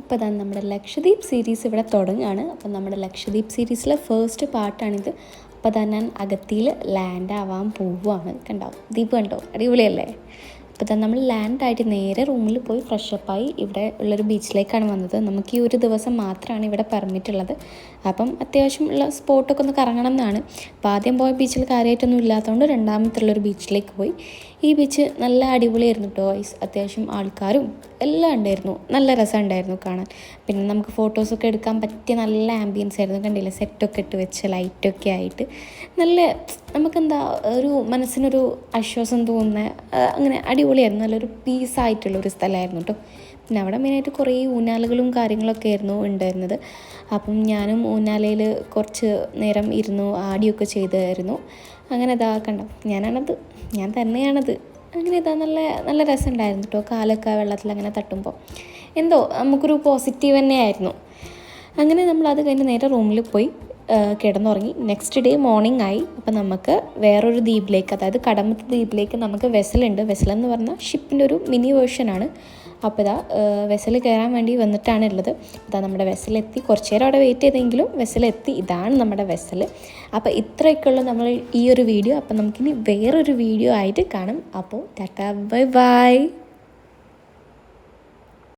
അപ്പോൾ അതാണ് നമ്മുടെ ലക്ഷദ്വീപ് സീരീസ് ഇവിടെ തുടങ്ങുകയാണ്. അപ്പം നമ്മുടെ ലക്ഷദ്വീപ് സീരീസിലെ ഫസ്റ്റ് പാർട്ടാണിത്. അപ്പോൾ അതാ ഞാൻ അഗത്തിയിൽ ലാൻഡ് ആവാൻ പോവുകയാണ്. കണ്ടോ, ദ്വീപ് കണ്ടോ, അടിപൊളിയല്ലേ? അപ്പോൾ തന്നെ നമ്മൾ ലാൻഡായിട്ട് നേരെ റൂമിൽ പോയി ഫ്രഷപ്പായി ഇവിടെ ഉള്ളൊരു ബീച്ചിലേക്കാണ് വന്നത്. നമുക്ക് ഈ ഒരു ദിവസം മാത്രമാണ് ഇവിടെ പെർമിറ്റ് ഉള്ളത്. അപ്പം അത്യാവശ്യം ഉള്ള സ്പോട്ടൊക്കെ ഒന്ന് കറങ്ങണം എന്നാണ്. അപ്പോൾ ആദ്യം പോയ ബീച്ചിൽ കാര്യമായിട്ടൊന്നും ഇല്ലാത്തതുകൊണ്ട് രണ്ടാമത്തുള്ളൊരു ബീച്ചിലേക്ക് പോയി. ഈ ബീച്ച് നല്ല അടിപൊളിയായിരുന്നു കേട്ടോ. അത്യാവശ്യം ആൾക്കാരും എല്ലാം ഉണ്ടായിരുന്നു, നല്ല രസമുണ്ടായിരുന്നു കാണാൻ. പിന്നെ നമുക്ക് ഫോട്ടോസൊക്കെ എടുക്കാൻ പറ്റിയ നല്ല ആംബിയൻസ് ആയിരുന്നു. കണ്ടില്ലേ, സെറ്റൊക്കെ ഇട്ട് വെച്ച് ലൈറ്റൊക്കെ ആയിട്ട് നല്ല നമുക്കെന്താ ഒരു മനസ്സിനൊരു ആശ്വാസം തോന്നുന്ന അങ്ങനെ അടിപൊളിയായിരുന്നു. നല്ലൊരു പീസായിട്ടുള്ളൊരു സ്ഥലമായിരുന്നു കേട്ടോ. പിന്നെ അവിടെ മെയിനായിട്ട് കുറേ ഊഞ്ഞാലുകളും കാര്യങ്ങളൊക്കെ ആയിരുന്നു ഉണ്ടായിരുന്നത്. അപ്പം ഞാനും ഊഞ്ഞാലയിൽ കുറച്ച് നേരം ഇരുന്നു ആടിയൊക്കെ ചെയ്തായിരുന്നു. അങ്ങനെ ഇതാ കണ്ടോ, ഞാൻ തന്നെയാണത്. അങ്ങനെ ഇതാ നല്ല നല്ല രസമുണ്ടായിരുന്നു കേട്ടോ. കാലൊക്കെ വെള്ളത്തിൽ അങ്ങനെ തട്ടുമ്പോൾ എന്തോ നമുക്കൊരു പോസിറ്റീവ് തന്നെയായിരുന്നു. അങ്ങനെ നമ്മളത് കഴിഞ്ഞ് നേരെ റൂമിൽ പോയി കിടന്നുറങ്ങി. നെക്സ്റ്റ് ഡേ മോർണിംഗ് ആയി. അപ്പം നമുക്ക് വേറൊരു ദ്വീപിലേക്ക്, അതായത് കടമത്ത് ദ്വീപിലേക്ക് നമുക്ക് വെസലുണ്ട്. വെസലെന്ന് പറഞ്ഞാൽ ഷിപ്പിൻ്റെ ഒരു മിനി വേർഷനാണ്. അപ്പോൾ ഇതാ വെസൽ കയറാൻ വേണ്ടി വന്നിട്ടാണ് ഉള്ളത്. ഇതാ നമ്മുടെ വെസലെത്തി. കുറച്ച് നേരം അവിടെ വെയിറ്റ് ചെയ്തെങ്കിലും വെസലെത്തി. ഇതാണ് നമ്മുടെ വെസൽ. അപ്പോൾ ഇത്രയൊക്കെയുള്ളൂ നമ്മൾ ഈ ഒരു വീഡിയോ. അപ്പോൾ നമുക്കിനി വേറൊരു വീഡിയോ ആയിട്ട് കാണാം. അപ്പോൾ ടാറ്റാ, ബൈ ബൈ.